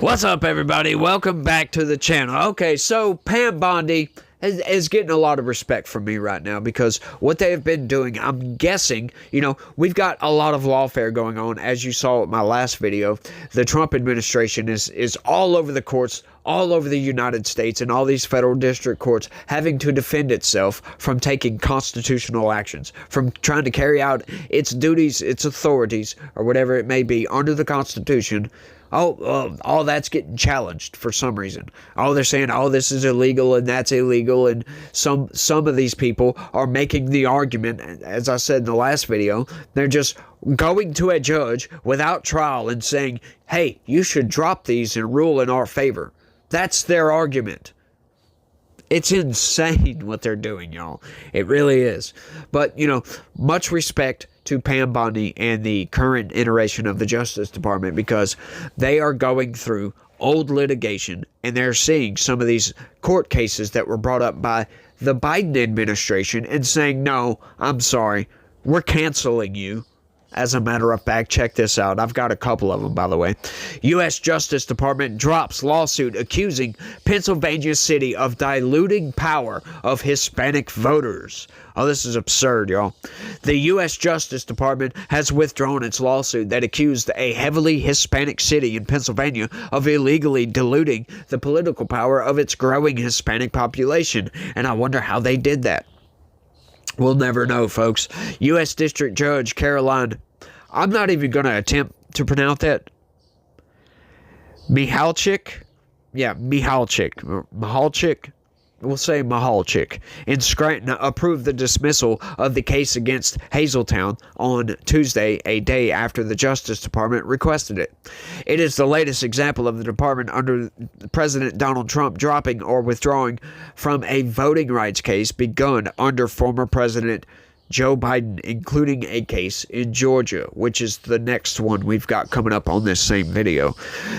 What's up, everybody? Welcome back to the channel. Okay, so Pam Bondi is getting a lot of respect from me right now because what they have been doing, I'm guessing, we've got a lot of lawfare going on. As you saw in my last video, the Trump administration is all over the courts, all over the United States and all these federal district courts having to defend itself from taking constitutional actions, from trying to carry out its duties, its authorities, or whatever it may be under the Constitution. All that's getting challenged for some reason. They're saying, this is illegal and that's illegal, and some of these people are making the argument, as I said in the last video, they're just going to a judge without trial and saying, hey, you should drop these and rule in our favor. That's their argument. It's insane what they're doing, y'all. It really is. But, much respect to Pam Bondi and the current iteration of the Justice Department, because they are going through old litigation and they're seeing some of these court cases that were brought up by the Biden administration and saying, no, I'm sorry, we're canceling you. As a matter of fact, check this out. I've got a couple of them, by the way. U.S. Justice Department drops lawsuit accusing Pennsylvania city of diluting power of Hispanic voters. This is absurd, y'all. The U.S. Justice Department has withdrawn its lawsuit that accused a heavily Hispanic city in Pennsylvania of illegally diluting the political power of its growing Hispanic population. And I wonder how they did that. We'll never know, folks. U.S. District Judge Caroline, I'm not even going to attempt to pronounce that. Michalczyk? Yeah, Michalczyk. We'll say Michalczyk. In Scranton, approved the dismissal of the case against Hazeltown on Tuesday, a day after the Justice Department requested it. It is the latest example of the department under President Donald Trump dropping or withdrawing from a voting rights case begun under former President Joe Biden, including a case in Georgia, which is the next one we've got coming up on this same video.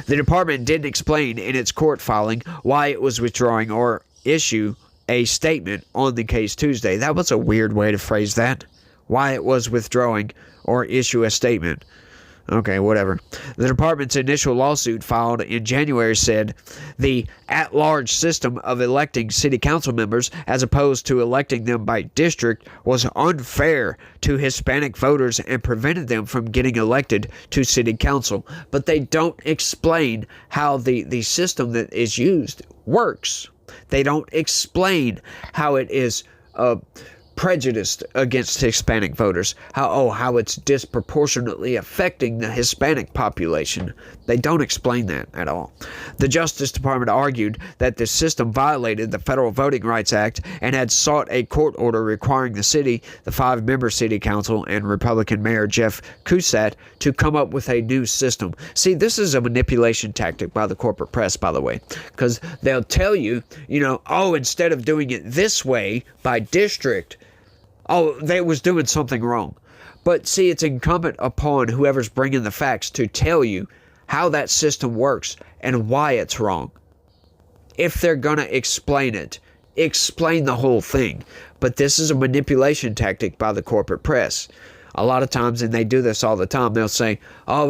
The department didn't explain in its court filing why it was withdrawing or issue a statement on the case Tuesday. That was a weird way to phrase that. Why it was withdrawing or issue a statement. Okay, whatever. The department's initial lawsuit filed in January said the at-large system of electing city council members as opposed to electing them by district was unfair to Hispanic voters and prevented them from getting elected to city council. But they don't explain how the system that is used works. They don't explain how it is prejudiced against Hispanic voters, how it's disproportionately affecting the Hispanic population. They don't explain that at all. The Justice Department argued that the system violated the Federal Voting Rights Act and had sought a court order requiring the city, the 5-member city council, and Republican Mayor Jeff Cusack to come up with a new system. See, this is a manipulation tactic by the corporate press, by the way, because they'll tell you, instead of doing it this way by district, they was doing something wrong. But see, it's incumbent upon whoever's bringing the facts to tell you how that system works and why it's wrong. If they're going to explain it, explain the whole thing. But this is a manipulation tactic by the corporate press. A lot of times, and they do this all the time, they'll say,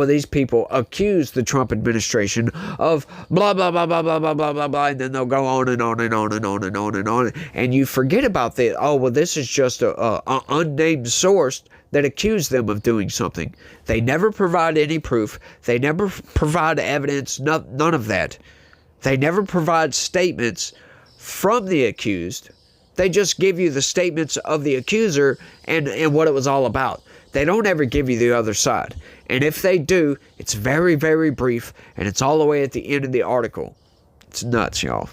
these people accuse the Trump administration of blah, blah, blah, blah, blah, blah, blah, blah, blah, and then they'll go on and on and on and on and on and on. And you forget about that. This is just a unnamed source that accused them of doing something. They never provide any proof. They never provide evidence, none of that. They never provide statements from the accused. They just give you the statements of the accuser and what it was all about. They don't ever give you the other side. And if they do, it's very, very brief, and it's all the way at the end of the article. It's nuts, y'all.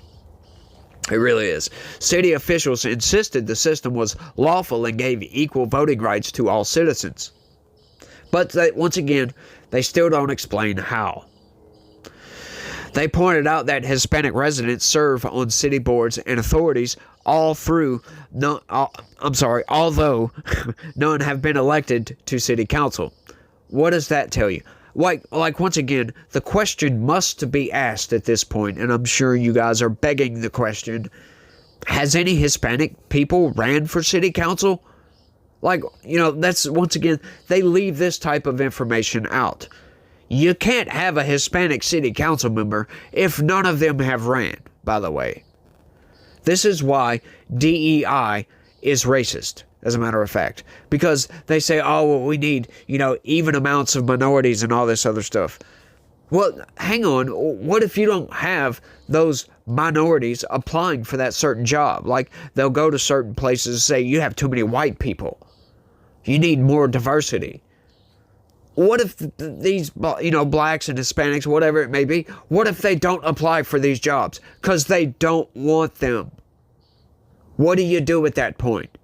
It really is. City officials insisted the system was lawful and gave equal voting rights to all citizens. But once again, they still don't explain how. They pointed out that Hispanic residents serve on city boards and authorities although none have been elected to city council. What does that tell you? Like once again, the question must be asked at this point, and I'm sure you guys are begging the question, has any Hispanic people ran for city council? That's once again, they leave this type of information out. You can't have a Hispanic city council member if none of them have ran, by the way. This is why DEI is racist, as a matter of fact. Because they say, oh, well, we need, even amounts of minorities and all this other stuff. Well, hang on. What if you don't have those minorities applying for that certain job? Like, they'll go to certain places and say, you have too many white people. You need more diversity. What if these, blacks and Hispanics, whatever it may be, what if they don't apply for these jobs because they don't want them? What do you do at that point?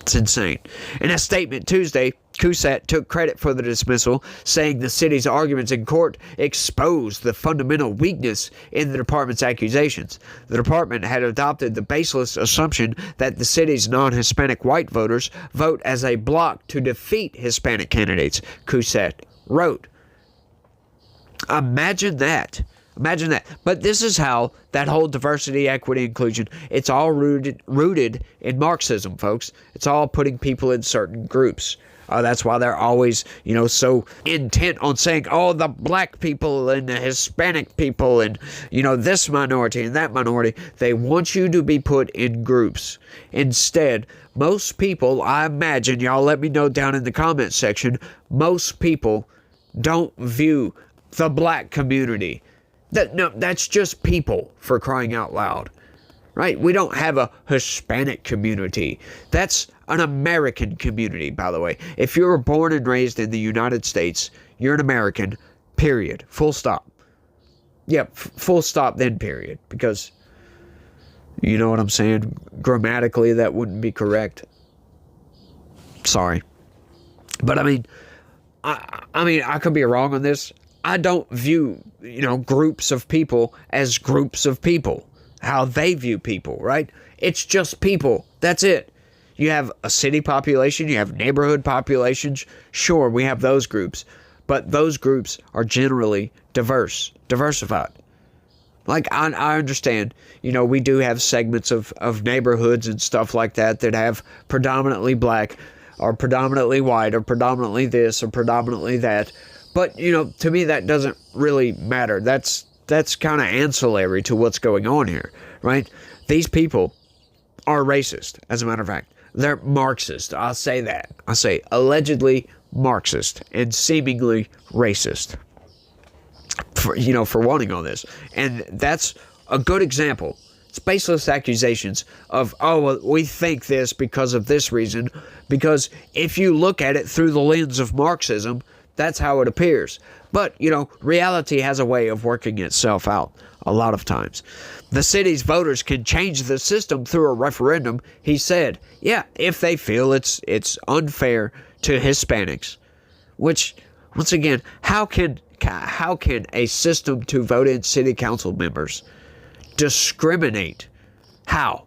It's insane. In a statement Tuesday, Cusack took credit for the dismissal, saying the city's arguments in court exposed the fundamental weakness in the department's accusations. The department had adopted the baseless assumption that the city's non-Hispanic white voters vote as a bloc to defeat Hispanic candidates, Cusack wrote. Imagine that. Imagine that. But this is how that whole diversity, equity, inclusion, it's all rooted in Marxism, folks. It's all putting people in certain groups. That's why they're always, so intent on saying, oh, the black people and the Hispanic people and, this minority and that minority. They want you to be put in groups. Instead, most people, I imagine, y'all let me know down in the comment section, most people don't view the black community. That's just people, for crying out loud. Right? We don't have a Hispanic community. That's an American community, by the way. If you were born and raised in the United States, you're an American, period. Full stop. Yep, full stop then period. Because, you know what I'm saying? Grammatically, that wouldn't be correct. Sorry. But I could be wrong on this. I don't view, groups of people as groups of people. How they view people, right? It's just people. That's it. You have a city population. You have neighborhood populations. Sure, we have those groups. But those groups are generally diversified. Like, I understand, we do have segments of neighborhoods and stuff like that have predominantly black or predominantly white or predominantly this or predominantly that. But, to me, that doesn't really matter. That's kind of ancillary to what's going on here, right? These people are racist, as a matter of fact. They're Marxist. I'll say that. I'll say allegedly Marxist and seemingly racist for wanting all this. And that's a good example. It's baseless accusations of, oh, well, we think this because of this reason. Because if you look at it through the lens of Marxism, that's how it appears. But, reality has a way of working itself out a lot of times. The city's voters can change the system through a referendum, he said. Yeah, if they feel it's unfair to Hispanics. Which, once again, how can a system to vote in city council members discriminate? How?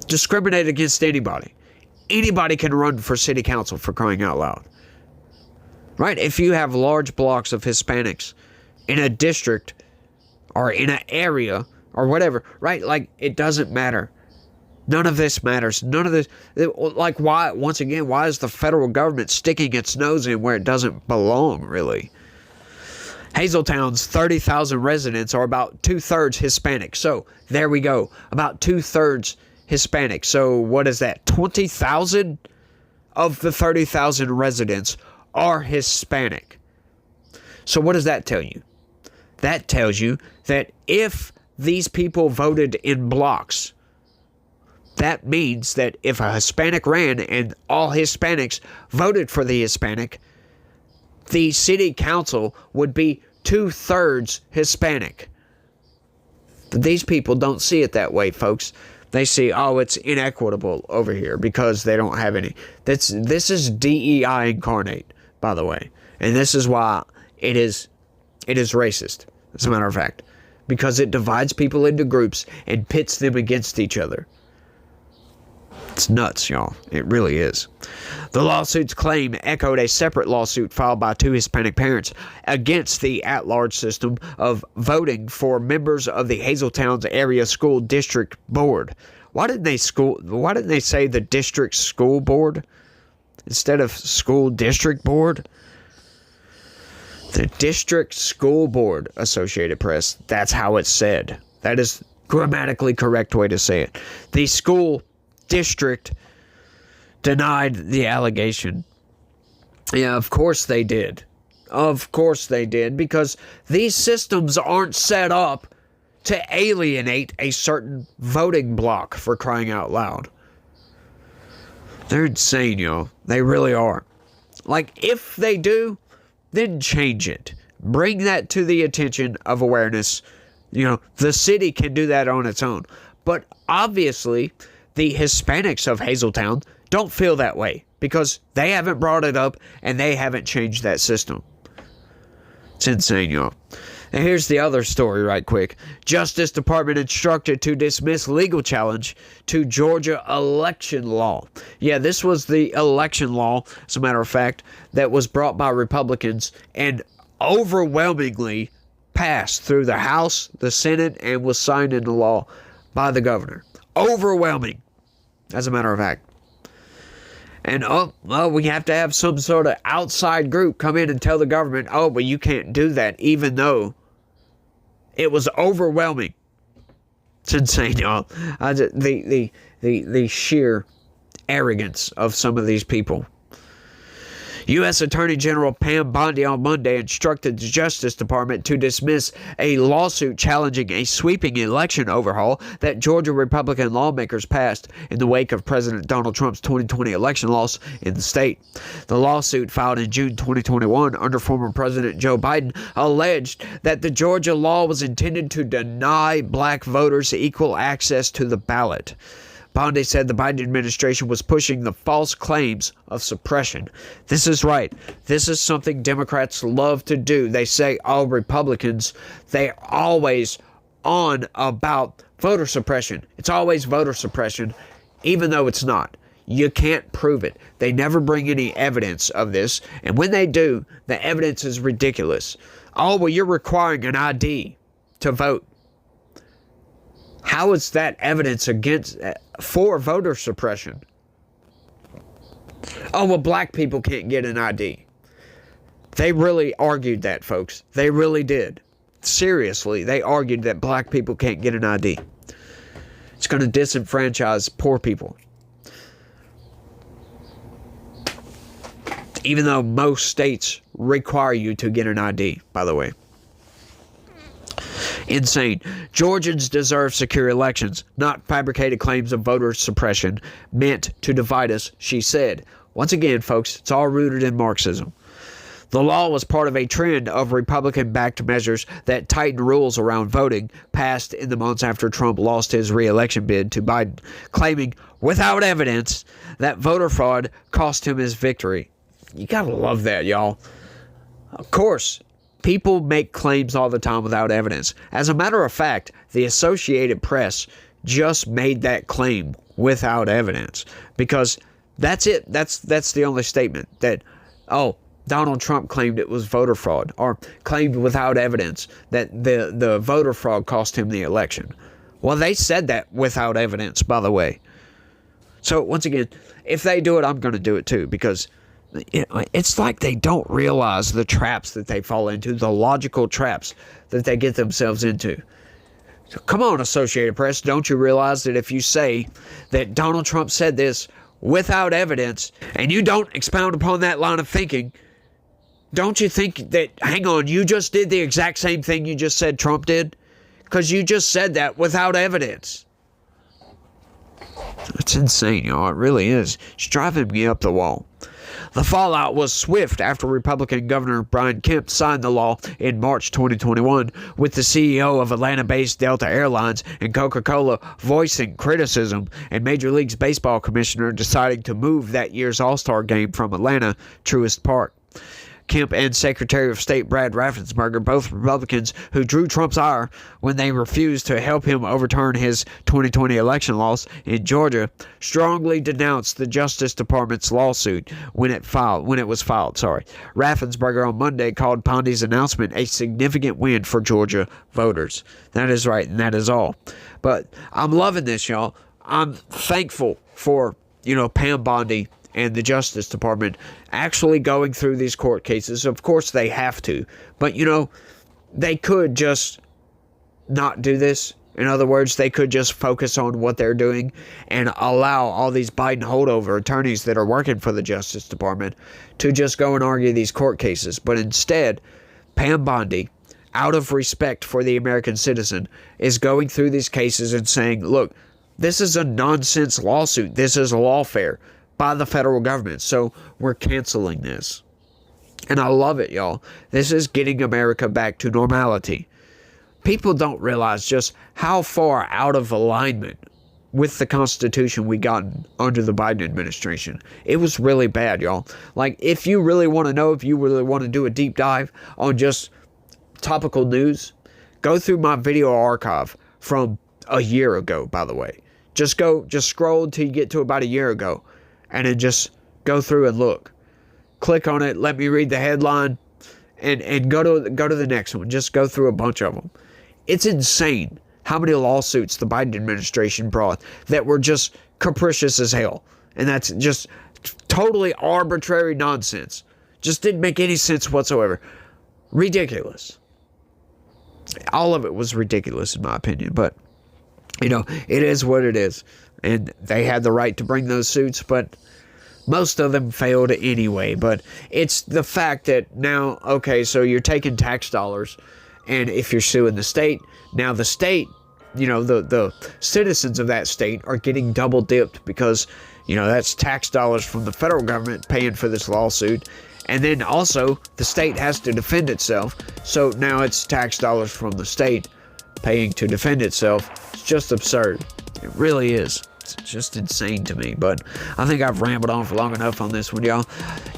Discriminate against anybody. Anybody can run for city council, for crying out loud. Right? If you have large blocks of Hispanics in a district or in an area or whatever, right? Like, it doesn't matter. None of this matters. None of this. Like, why, once again, why is the federal government sticking its nose in where it doesn't belong, really? Hazeltown's 30,000 residents are about 2/3 Hispanic. So, there we go. About 2/3 Hispanic. So, what is that? 20,000 of the 30,000 residents are Hispanic. So what does that tell you? That tells you that if these people voted in blocks, that means that if a Hispanic ran and all Hispanics voted for the Hispanic, the city council would be 2/3 Hispanic. But these people don't see it that way, folks. They see, oh, it's inequitable over here because they don't have any. This is DEI incarnate, by the way. And this is why it is racist, as a matter of fact. Because it divides people into groups and pits them against each other. It's nuts, y'all. It really is. The lawsuit's claim echoed a separate lawsuit filed by 2 Hispanic parents against the at-large system of voting for members of the Hazeltown's area school district board. Why didn't they say the district school board? instead of school district board. The District School Board, Associated Press. That's how it's said. That is grammatically correct way to say it. The school district denied the allegation. Yeah, of course they did. Of course they did, because these systems aren't set up to alienate a certain voting bloc, for crying out loud. They're insane, y'all. They really are. Like, if they do, then change it. Bring that to the attention of awareness. You know, the city can do that on its own. But obviously, the Hispanics of Hazeltown don't feel that way, because they haven't brought it up and they haven't changed that system. It's insane, y'all. And here's the other story right quick. Justice Department instructed to dismiss legal challenge to Georgia election law. Yeah, this was the election law, as a matter of fact, that was brought by Republicans and overwhelmingly passed through the House, the Senate, and was signed into law by the governor. Overwhelming, as a matter of fact. And, we have to have some sort of outside group come in and tell the government, but you can't do that, even though it was overwhelming. It's insane, y'all. The sheer arrogance of some of these people. U.S. Attorney General Pam Bondi on Monday instructed the Justice Department to dismiss a lawsuit challenging a sweeping election overhaul that Georgia Republican lawmakers passed in the wake of President Donald Trump's 2020 election loss in the state. The lawsuit, filed in June 2021 under former President Joe Biden, alleged that the Georgia law was intended to deny black voters equal access to the ballot. Bondi said the Biden administration was pushing the false claims of suppression. This is right. This is something Democrats love to do. They say, Republicans, they're always on about voter suppression. It's always voter suppression, even though it's not. You can't prove it. They never bring any evidence of this. And when they do, the evidence is ridiculous. You're requiring an ID to vote. How is that evidence for voter suppression? Black people can't get an ID. They really argued that, folks. They really did. Seriously, they argued that black people can't get an ID. It's going to disenfranchise poor people. Even though most states require you to get an ID, by the way. Insane. Georgians deserve secure elections, not fabricated claims of voter suppression meant to divide us, she said. Once again, folks, it's all rooted in Marxism. The law was part of a trend of Republican-backed measures that tightened rules around voting, passed in the months after Trump lost his re-election bid to Biden, claiming, without evidence, that voter fraud cost him his victory. You gotta love that, y'all. Of course. People make claims all the time without evidence. As a matter of fact, the Associated Press just made that claim without evidence, because that's it. That's the only statement that, Donald Trump claimed it was voter fraud, or claimed without evidence that the voter fraud cost him the election. Well, they said that without evidence, by the way. So once again, if they do it, I'm going to do it too, because it's like they don't realize the traps that they fall into, the logical traps that they get themselves into. So come on, Associated Press, don't you realize that if you say that Donald Trump said this without evidence, and you don't expound upon that line of thinking, don't you think that, hang on, you just did the exact same thing you just said Trump did? Because you just said that without evidence. It's insane, y'all. It really is. It's driving me up the wall. The fallout was swift after Republican Governor Brian Kemp signed the law in March 2021, with the CEO of Atlanta-based Delta Airlines and Coca-Cola voicing criticism, and Major League Baseball commissioner deciding to move that year's All-Star game from Atlanta, Truist Park. Kemp and Secretary of State Brad Raffensperger, both Republicans who drew Trump's ire when they refused to help him overturn his 2020 election loss in Georgia, strongly denounced the Justice Department's lawsuit when it was filed. Raffensperger on Monday called Bondi's announcement a significant win for Georgia voters. That is right, and that is all. But I'm loving this, y'all. I'm thankful for Pam Bondi and the Justice Department actually going through these court cases. Of course they have to, but they could just not do this. In other words, they could just focus on what they're doing and allow all these Biden holdover attorneys that are working for the Justice Department to just go and argue these court cases. But instead, Pam Bondi, out of respect for the American citizen, is going through these cases and saying, look, this is a nonsense lawsuit. This is lawfare by the federal government. So we're canceling this. And I love it, y'all. This is getting America back to normality. People don't realize just how far out of alignment with the Constitution we gotten under the Biden administration. It was really bad, y'all. Like, if you really want to know, if you really want to do a deep dive on just topical news, go through my video archive from a year ago, by the way. Just scroll till you get to about a year ago, and then just go through and look. Click on it, let me read the headline, and go to the next one. Just go through a bunch of them. It's insane how many lawsuits the Biden administration brought that were just capricious as hell. And that's just totally arbitrary nonsense. Just didn't make any sense whatsoever. Ridiculous. All of it was ridiculous in my opinion. But, it is what it is. And they had the right to bring those suits, but most of them failed anyway. But it's the fact that now, okay, so you're taking tax dollars, and if you're suing the state, now the state, the citizens of that state are getting double dipped because, that's tax dollars from the federal government paying for this lawsuit. And then also the state has to defend itself. So now it's tax dollars from the state paying to defend itself. It's just absurd. It really is. It's just insane to me. But I think I've rambled on for long enough on this one, y'all.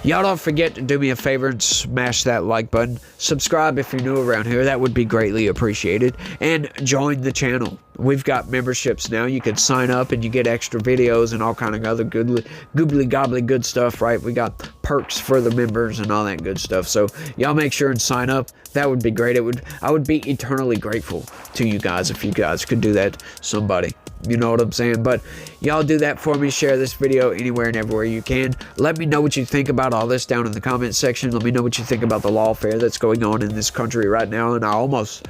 Y'all don't forget to do me a favor and smash that like button. Subscribe if you're new around here. That would be greatly appreciated. And join the channel. We've got memberships now. You can sign up and you get extra videos and all kind of other goobly gobbly good stuff, right? We got perks for the members and all that good stuff. So y'all make sure and sign up. That would be great. I would be eternally grateful to you guys if you guys could do that. Somebody. You know what I'm saying? But y'all do that for me. Share this video anywhere and everywhere you can. Let me know what you think about all this down in the comment section. Let me know what you think about the lawfare that's going on in this country right now. And I almost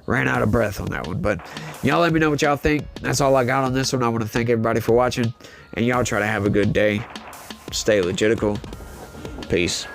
ran out of breath on that one. But y'all let me know what y'all think. That's all I got on this one. I want to thank everybody for watching. And y'all try to have a good day. Stay legitical. Peace.